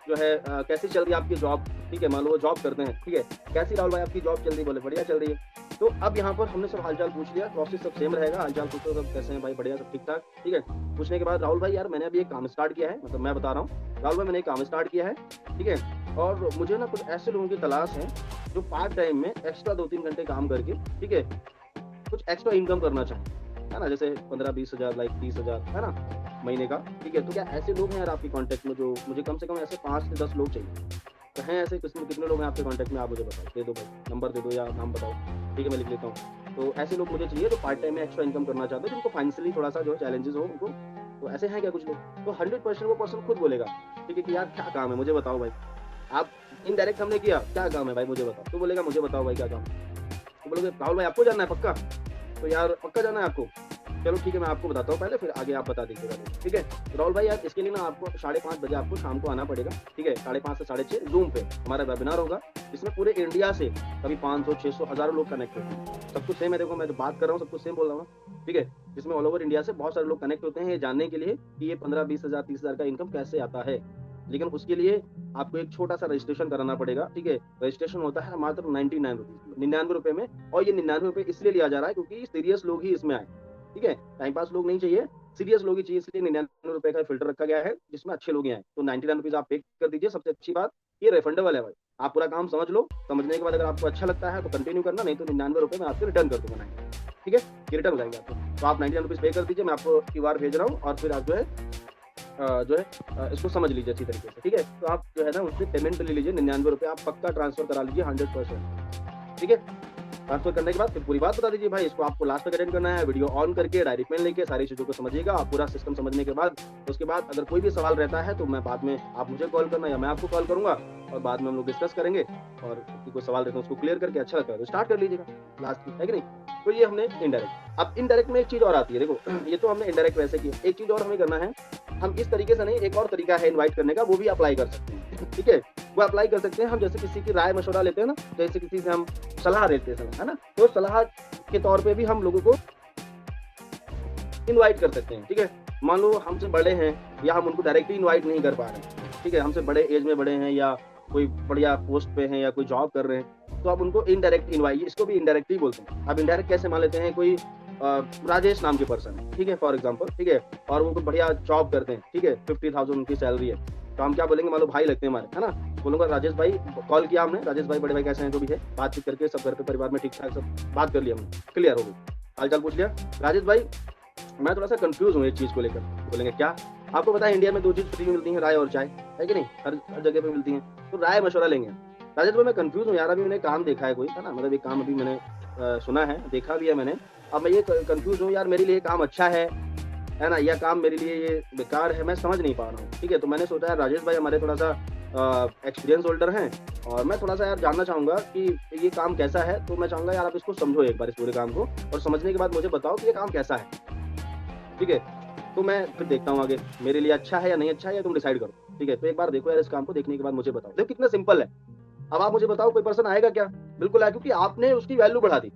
Speaker 1: जो है कैसी चल रही है आपकी जॉब, ठीक है, मान लो वो जॉब करते हैं, ठीक है, कैसी राहुल भाई आपकी जॉब चल रही है, बोले बढ़िया चल रही है, तो अब यहाँ पर हमने सब हालचाल पूछ लिया, प्रोसेस सब सेम रहेगा, हालचाल पूछो सब कैसे हैं भाई, बढ़िया सब ठीक-ठाक, ठीक है? पूछने के बाद राहुल भाई यार मैंने अभी एक काम स्टार्ट किया है, मतलब मैं बता रहा हूँ, राहुल भाई मैंने एक काम स्टार्ट किया है, ठीक है? और मुझे ना कुछ ऐसे लोगों की तलाश है, जो पार्ट टाइम में एक्स्ट्रा 2-3 घंटे काम करके, ठीक है? कुछ एक्स्ट्रा इनकम करना चाहें, है ना? जैसे 15-20 हज़ार लाइक 30 हज़ार, है ना? महीने का, ठीक है? तो क्या ऐसे लोग हैं यार आपके कॉन्टैक्ट में जो मुझे कम से कम ऐसे 5 से 10 लोग चाहिए। तो हैं ऐसे कितने लोग हैं आपके कॉन्टैक्ट में आप मुझे बताओ, दे दो भाई, नंबर दे दो या नाम बताओ, ठीक है मैं लिख लेता हूँ। तो ऐसे लोग मुझे चाहिए जो पार्ट टाइम में एक्स्ट्रा इनकम करना चाहते हैं, जिनको फाइनेंशियली थोड़ा-सा जो है चैलेंजेस हो उनको, तो ऐसे हैं क्या कुछ लोग? तो 100% वो पर्सन खुद बोलेगा, ठीक है कि यार क्या काम है मुझे बताओ भाई। आप इनडायरेक्ट हमने किया, क्या काम है भाई मुझे बताओ, तो बोलेगा मुझे बताओ भाई क्या काम है। तो बोलोगे राहुल भाई आपको जानना है पक्का? तो यार पक्का जानना है आपको? चलो ठीक है मैं आपको बताता हूँ पहले फिर आगे आप बता दीजिएगा मुझे, ठीक है? तो राहुल भाई यार इसके लिए ना आपको 5:30 बजे आपको शाम को आना पड़ेगा, ठीक है? 5:30 से 6:30 ज़ूम पे हमारा वेबिनार होगा, इसमें पूरे इंडिया से कभी 500, 600, हज़ारों लोग कनेक्ट होते हैं। सब कुछ सेम है, देखो मैं जो बात कर रहा हूँ सब कुछ सेम बोल रहा हूँ ना, ठीक है? जिसमें ऑल ओवर इंडिया से बहुत सारे लोग कनेक्ट होते हैं ये जानने के लिए कि ये 15-20 हज़ार, 30 हज़ार का इनकम कैसे आता है। लेकिन उसके लिए आपको एक छोटा-सा रजिस्ट्रेशन कराना पड़ेगा, ठीक है? रजिस्ट्रेशन होता है मात्र 99 रुपीज़ में, 99 रुपए में, और ये 99 रुपए इसलिए लिया जा रहा है क्योंकि सीरियस लोग ही इसमें आएँ, ठीक है? टाइम पास लोग नहीं चाहिए, सीरियस लोग ही चाहिए, इसलिए 99 रुपए का फ़िल्टर रखा गया है, जिसमें अच्छे लोग ही आएँ। तो 99 रुपीज़ आप पे कर दीजिए, सबसे अच्छी बात ये रिफंडेबल है भाई। आप पूरा काम समझ लो, समझने के बाद अगर आपको अच्छा लगता है तो कंटिन्यू करना, नहीं तो 99 रुपए मैं आपको रिटर्न कर दूँगा 99, ठीक है? ये रिटर्न हो जाएँगे आपको। तो आप 99 रुपीज़ पे कर दीजिए, मैं आपको क्यूआर भेज रहा हूँ और फिर आप इसको समझ लीजिए अच्छी तरीके से, ठीक है? तो आप जो है ना उससे पेमेंट ले लीजिए, 99 रुपए आप पक्का ट्रांसफर करा लीजिए 100%, ठीक है? ट्रांसफर करने के बाद फिर पूरी बात बता दीजिए भाई, इसको आपको लास्ट तक अटेंड करना है, वीडियो ऑन करके डायरी पेन लेके सारी चीज़ों को समझिएगा, आप पूरा सिस्टम समझने के बाद उसके बाद अगर कोई भी सवाल रहता है तो मैं बाद में आप मुझे कॉल करना या मैं आपको कॉल करूँगा और बाद में हम लोग डिस्कस करेंगे और कोई सवाल रहता है उसको क्लियर करके अच्छा लगता है तो स्टार्ट कर लीजिएगा लास्ट में, है कि नहीं? तो ये हमने इनडायरेक्ट। अब इनडायरेक्ट में एक चीज़ और आती है, देखो ये तो हमने इनडायरेक्ट वैसे किया, एक चीज़ और हमें करना है, हम इस तरीके से नहीं, एक और तरीका है इनवाइट करने का, वो भी अप्लाई कर सकते हैं, ठीक है? वो अप्लाई कर सकते हैं हम, जैसे किसी की राय मशवरा लेते हैं ना, जैसे किसी से हम सलाह लेते हैं, है ना? तो सलाह के तौर पे भी हम लोगों को इनवाइट कर सकते हैं, ठीक है? मान लो हमसे बड़े हैं या हम उनको डायरेक्टली इनवाइट नहीं कर पा रहे हैं, ठीक है? हमसे बड़े एज में बड़े हैं या कोई बढ़िया पोस्ट पे हैं या कोई जॉब कर रहे हैं, तो आप उनको इनडायरेक्ट इनवाइट, इसको भी इनडायरेक्ट ही बोलते हैं। अब इनडायरेक्ट कैसे मान लेते हैं, कोई राजेश नाम के पर्सन है, ठीक है? फॉर एग्जांपल, ठीक है? और वो कोई बढ़िया जॉब करते हैं, ठीक है? 50,000 उनकी सैलरी है, तो हम क्या बोलेंगे, मान लो भाई लगते हैं हमारे, है ना? बोलूँगा राजेश भाई, कॉल किया हमने, राजेश भाई बड़े भाई कैसे हैं, जो भी है, बातचीत करके सब घर पे परिवार में ठीक-ठाक सब बात कर लिया हमने, क्लियर हो गई, हाल-चाल पूछ लिया। राजेश भाई मैं थोड़ा-सा कन्फ्यूज़ हूँ एक चीज़ को लेकर। बोलेंगे क्या? आपको पता है इंडिया में 2 चीज़ फ्री में मिलती हैं, राय और चाय, है कि नहीं? हर हर जगह पे मिलती हैं। तो राय मशवरा लेंगे। राजेश भाई मैं कन्फ्यूज़ हूँ यार, अभी मैंने काम देखा है कोई, है ना? मतलब एक काम अभी मैंने सुना है, देखा भी है मैंने। अब मैं ये कन्फ्यूज़ हूँ यार, मेरे लिए काम अच्छा है ना? या काम मेरे लिए ये बेकार है, मैं समझ नहीं पा रहा हूँ, ठीक है? तो मैंने सोचा यार राजेश भाई हमारे थोड़ा-सा एक्सपीरियंस होल्डर हैं और मैं थोड़ा-सा यार जानना चाहूँगा कि ये काम कैसा है? तो मैं चाहूँगा यार आप इसको समझो एक बार इस पूरे काम को और समझने के बाद मुझे बताओ कि ये काम कैसा है? ठीक है? तो मैं फिर देखता हूँ आगे, मेरे लिए अच्छा है या नहीं अच्छा है, ये तुम डिसाइड करो, ठीक है? तो एक बार देखो यार इस काम को, देखने के बाद मुझे बताओ। देखो कितना सिंपल है। अब आप मुझे बताओ कोई पर्सन आएगा क्या? बिल्कुल आएगा, क्योंकि आपने उसकी वैल्यू बढ़ा दी।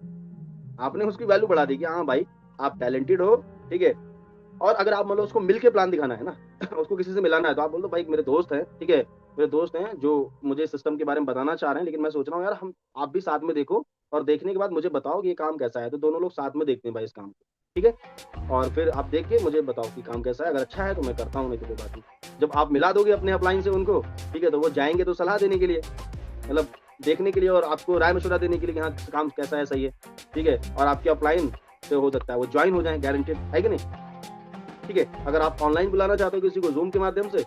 Speaker 1: आपने उसकी वैल्यू बढ़ा दी कि हाँ भाई, आप टैलेंटेड हो, ठीक है? और अगर आप मान लो उसको मिल के प्लान दिखाना है ना, उसको किसी से मिलाना है, तो आप बोल दो भाई मेरे दोस्त हैं, ठीक है? मेरे दोस्त हैं जो मुझे सिस्टम के बारे में बताना चाह रहे हैं, लेकिन मैं सोच रहा हूँ यार हम आप भी साथ में देखो और देखने के बाद मुझे बताओ कि ये काम कैसा है। तो दोनों लोग साथ में देखते हैं भाई इस काम को, ठीक है? और फिर आप देख के मुझे बताओ कि काम कैसा है, अगर अच्छा है तो मैं करता हूँ, नहीं तो कोई बात नहीं। जब आप मिला दोगे अपने अपलाइन से उनको, ठीक है? तो वो जाएँगे तो सलाह देने के लिए, मतलब देखने के लिए और आपको राय-मशवरा देने के लिए कि हाँ, काम कैसा है, सही है, ठीक है? और आपके अपलाइन से हो सकता है वो जॉइन हो जाएँ, गारंटीड है कि नहीं? ठीक है? अगर आप ऑनलाइन बुलाना चाहते हो किसी को ज़ूम के माध्यम से,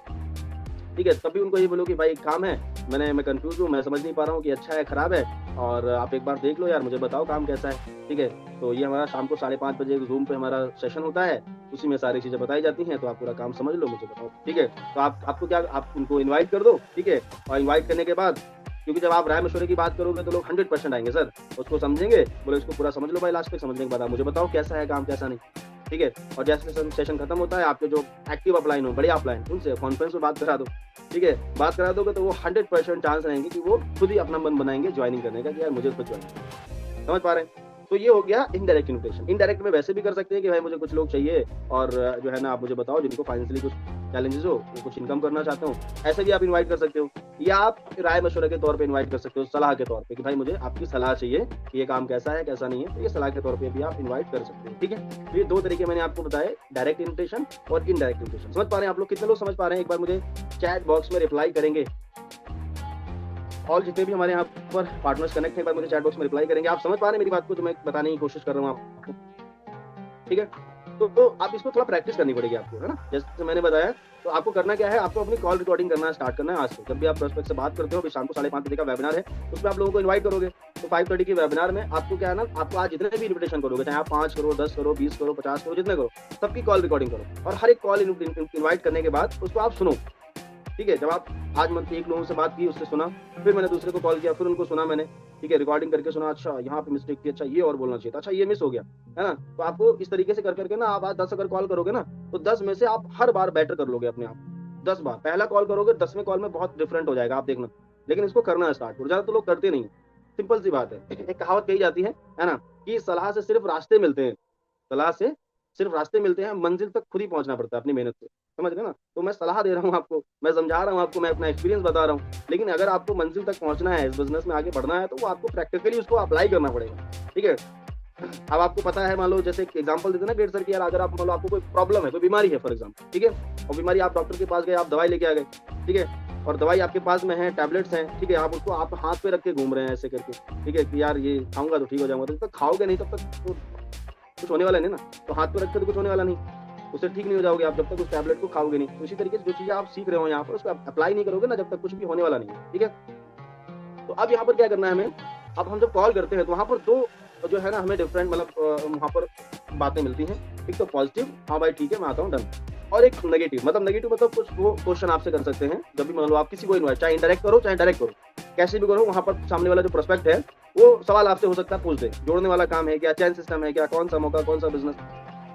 Speaker 1: ठीक है? तब भी उनको ये बोलो कि भाई काम है, मैं कन्फ्यूज़ हूँ, मैं समझ नहीं पा रहा हूँ कि अच्छा है, खराब है और आप एक बार देख लो यार, मुझे बताओ काम कैसा है, ठीक है? तो ये हमारा शाम को 5:30 बजे ज़ूम पे हमारा सेशन होता है, उसी में सारी चीज़ें बताई जाती हैं, तो आप पूरा काम समझ लो, मुझे बताओ, ठीक है? तो आपको क्या, आप उनको इनवाइट कर दो, ठीक है? और इनवाइट करने के बाद, क्योंकि जब आप राय-मशवरे की बात करोगे तो लोग 100% आएँगे सर, उसको समझेंगे, बोले इसको पूरा समझ लो भाई, लास्ट तक समझने के बाद आप मुझे बताओ कैसा है काम, कैसा नहीं, ठीक है? और जैसे सेशन खत्म होता है, आपके जो एक्टिव अपलाइन हो, बड़े अपलाइन, उनसे कॉन्फ्रेंस में बात करा दो, ठीक है? बात करा दोगे तो वो 100% चांस रहेंगे कि वो खुद ही अपना मन बनाएँगे जॉइनिंग करने का कि यार मुझे खुद जॉइन करना है। समझ पा रहे हैं? तो ये हो गया इनडायरेक्ट इन्विटेशन। इनडायरेक्ट में वैसे भी कर सकते हैं कि भाई मुझे कुछ लोग चाहिए और जो है ना आप मुझे बताओ जिनको फाइनेंशियली कुछ चैलेंजेस हो, वो कुछ इनकम करना चाहते हो, ऐसे भी आप इनवाइट कर सकते हो। या आप राय मशवरे के तौर पे इनवाइट कर सकते हो, सलाह के तौर पे कि भाई मुझे आपकी सलाह चाहिए कि ये काम कैसा है कैसा नहीं है, तो ये सलाह के तौर पे भी आप इनवाइट कर सकते हो। ठीक है, तो ये 2 तरीके मैंने आपको बताए, डायरेक्ट इन्विटेशन और इनडायरेक्ट इन्विटेशन। समझ पा रहे हैं आप लोग? कितने लोग समझ पा रहे हैं? एक बार मुझे चैट बॉक्स में रिप्लाई करेंगे। और जितने भी हमारे यहाँ पर पार्टनर्स कनेक्ट हैं, एक बार मुझे चैट बॉक्स में रिप्लाई करेंगे। आप समझ पा रहे हैं मेरी बात को जो मैं बताने की कोशिश कर रहा हूँ आपको? ठीक है, तो आप इसको थोड़ा प्रैक्टिस करनी पड़ेगी आपको, है ना? जैसे मैंने बताया, तो आपको करना क्या है, आपको अपनी कॉल रिकॉर्डिंग करना स्टार्ट करना है आज से। जब भी आप प्रोस्पेक्ट से बात करते हो, अभी शाम को 5:30 बजे का वेबिनार है, उसमें आप लोगों को इनवाइट करोगे, तो 5:30 के वेबिनार में आपको क्या है ना, आपको आज जितने भी इन्विटेशन करोगे, चाहे आप 5 करो, 10 करो, 20 करो, 50 करो, जितने करो, सबकी कॉल रिकॉर्डिंग करो और हर एक कॉल इनवाइट करने के बाद उसको आप सुनो। ठीक है, जब आप आज मतलब एक लोगों से बात की, उससे सुना, फिर मैंने दूसरे को कॉल किया, फिर उनको सुना मैंने, ठीक है, रिकॉर्डिंग करके सुना, अच्छा यहाँ पे मिस्टेक थी, अच्छा ये और बोलना चाहिए था, अच्छा ये मिस हो गया, है ना? तो आपको इस तरीके से कर करके ना, आप आज 10 अगर कॉल करोगे ना, तो 10 में से आप हर बार बेटर कर लोगे अपने आप। 10 बार पहला कॉल करोगे, 10वें कॉल में बहुत डिफरेंट हो जाएगा, आप देखना। लेकिन इसको करना स्टार्ट करो, ज्यादा तो लोग करते नहीं। सिंपल सी बात है, एक कहावत कही जाती है ना, कि सलाह से सिर्फ रास्ते मिलते हैं, सलाह से सिर्फ रास्ते मिलते हैं, मंजिल तक खुद ही पहुंचना पड़ता है अपनी मेहनत से। समझ गए ना? तो मैं सलाह दे रहा हूँ आपको, मैं समझा रहा हूँ आपको, मैं अपना एक्सपीरियंस बता रहा हूँ, लेकिन अगर आपको मंजिल तक पहुंचना है, इस बिजनेस में आगे बढ़ना है, तो वो आपको प्रैक्टिकली उसको अप्लाई करना पड़ेगा। ठीक है, अब आपको पता है, मान लो जैसे एग्जांपल देते ना ग्रेट सर की, यार अगर आप मान लो आपको कोई प्रॉब्लम है, कोई बीमारी है फॉर एग्जांपल, ठीक है, और बीमारी, आप डॉक्टर के पास गए, आप दवाई लेके आ गए, ठीक है, और दवाई आपके पास में है, टैबलेट्स हैं, ठीक है, आप उसको आप हाथ पे रख के घूम रहे हैं ऐसे करके, ठीक है, कि यार ये खाऊंगा तो ठीक हो जाऊंगा, तो जब तक खाओगे नहीं तब तक तो कुछ होने वाला नहीं ना। तो हाथ पे रख के तो कुछ होने वाला नहीं, उससे ठीक नहीं हो जाओगे आप जब तक उस टैबलेट को खाओगे नहीं। तो इसी तरीके से जो चीजें आप सीख रहे हो यहाँ पर, उसको अप्लाई नहीं करोगे ना, जब तक कुछ भी होने वाला नहीं है। ठीक है, तो अब यहाँ पर क्या करना है हमें, अब हम जब कॉल करते हैं तो वहाँ पर 2 जो है ना, हमें डिफरेंट मतलब वहाँ पर बातें मिलती हैं। एक तो पॉजिटिव, हाँ भाई ठीक है मैं आता हूँ, डन, और एक नेगेटिव, मतलब कुछ वो क्वेश्चन आपसे कर सकते हैं जब भी मान लो आप किसी को इनवाइट, चाहे इनडायरेक्ट करो चाहे डायरेक्ट करो, कैसे भी करो, वहाँ पर सामने वाला जो प्रोस्पेक्ट है वो सवाल आपसे हो सकता है पूछ दे, जोड़ने वाला काम है क्या, चैन सिस्टम है क्या, कौन सा मौका, कौन सा बिजनेस,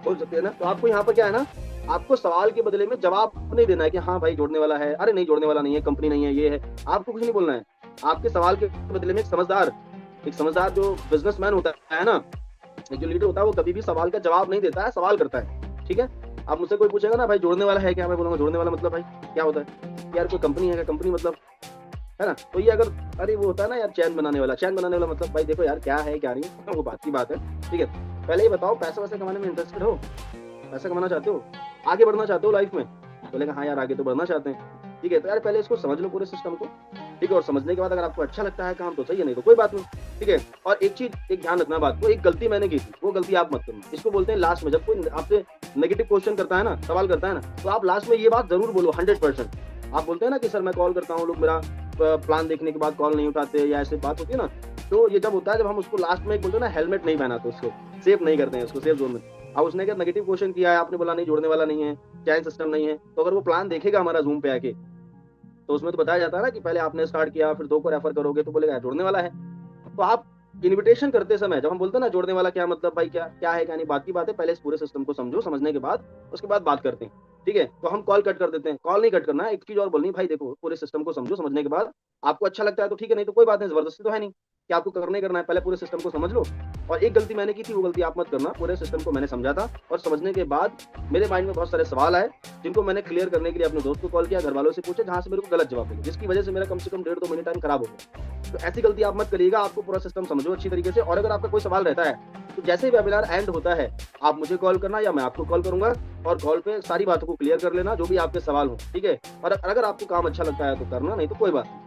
Speaker 1: बोल सकते हैं ना। तो आपको यहाँ पर क्या है ना, आपको सवाल के बदले में जवाब नहीं देना है कि हाँ भाई जोड़ने वाला है, अरे नहीं जोड़ने वाला नहीं है, कंपनी नहीं है, ये है, आपको कुछ नहीं बोलना है। आपके सवाल के बदले में एक समझदार जो बिजनेसमैन होता है ना, एक जो लीडर होता है, वो कभी भी सवाल का जवाब नहीं देता है, सवाल करता है। ठीक है, अब मुझसे कोई पूछेगा ना, भाई जोड़ने वाला है क्या, मैं बोलूंगा जोड़ने वाला मतलब भाई क्या होता है, यार कोई कंपनी है क्या, कंपनी मतलब, है ना? तो ये अगर, अरे वो होता है ना यार चैन बनाने वाला मतलब, भाई देखो यार क्या है क्या नहीं, वो बात की बात है। ठीक है, पहले ये बताओ, पैसे वैसे कमाने में इंटरेस्टेड हो, पैसा कमाना चाहते हो, आगे बढ़ना चाहते हो लाइफ में? बोलेगा हाँ यार आगे तो बढ़ना चाहते हैं। ठीक है, तो यार पहले इसको समझ लो पूरे सिस्टम को। ठीक है, और समझने के बाद अगर आपको अच्छा लगता है काम तो सही है, नहीं तो कोई बात नहीं। ठीक है, और एक चीज, एक ध्यान रखना बात को, एक गलती मैंने की थी, वो गलती आप मत करना। इसको बोलते हैं लास्ट में, जब कोई आपसे नेगेटिव क्वेश्चन करता है ना, सवाल करता है ना, तो आप लास्ट में ये बात जरूर बोलो 100%। आप बोलते हैं ना कि सर मैं कॉल करता हूँ, लोग मेरा प्लान देखने के बाद कॉल नहीं उठाते, या ऐसे बात होती है ना, तो ये जब होता है, जब हम उसको लास्ट में एक बोलते हैं ना, हेलमेट नहीं पहनाते, उसको सेफ नहीं करते हैं, उसको सेफ जोन में। अब उसने क्या नेगेटिव क्वेश्चन किया है, आपने बोला नहीं जोड़ने वाला नहीं है, चैन सिस्टम नहीं है, तो अगर वो प्लान देखेगा हमारा जूम पे आके, तो उसमें तो बताया जाता है ना कि पहले आपने स्टार्ट किया, फिर 2 को रेफर करोगे, तो बोलेगा जोड़ने वाला है। तो आप इन्विटेशन करते समय जब हम बोलते हैं ना जोड़ने वाला क्या मतलब, भाई क्या क्या है क्या नहीं, बात की बात है, पहले इस पूरे सिस्टम को समझो, समझने के बाद उसके बाद बात करते हैं। ठीक है, तो हम कॉल कट कर देते हैं, कॉल नहीं कट करना है। एक चीज और बोलनी, भाई देखो पूरे सिस्टम को समझो, समझने के बाद आपको अच्छा लगता है तो ठीक है, नहीं तो कोई बात नहीं, जबरदस्ती तो है नहीं कि आपको करना ही करना है, पहले पूरे सिस्टम को समझ लो। और एक गलती मैंने की थी, वो गलती आप मत करना। पूरे सिस्टम को मैंने समझा था, और समझने के बाद मेरे माइंड में बहुत सारे सवाल आए, जिनको मैंने क्लियर करने के लिए अपने दोस्त को कॉल किया, घर वालों से पूछे, जहां से मेरे को गलत जवाब मिले, जिसकी वजह से मेरा कम से कम 1.5-2 महीने टाइम खराब हो गया। तो ऐसी गलती आप मत करिएगा, आपको पूरा सिस्टम समझो अच्छी तरीके से। और अगर आपका कोई सवाल रहता है, तो जैसे ही वेबिनार एंड होता है, आप मुझे कॉल करना या मैं आपको कॉल करूंगा, और कॉल पे सारी बातों को क्लियर कर लेना, जो भी आपके सवाल हो। ठीक है, और अगर आपको काम अच्छा लगता है तो करना, नहीं तो कोई बात नहीं।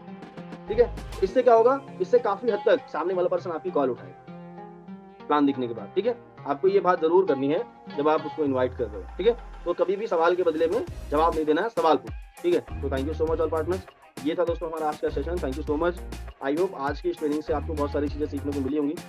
Speaker 1: ठीक है, इससे क्या होगा, इससे काफी हद तक सामने वाला पर्सन आपकी कॉल उठाएगा प्लान दिखने के बाद। ठीक है, आपको ये बात जरूर करनी है जब आप उसको इन्वाइट कर रहे हो। ठीक है, तो कभी भी सवाल के बदले में जवाब नहीं देना है, सवाल पूछ। ठीक है, तो thank you so much all partners. ये था दोस्तों हमारा आज का session. Thank you so much. I hope आज की इस ट्रेनिंग से आपको बहुत सारी चीजें सीखने को मिली होंगी।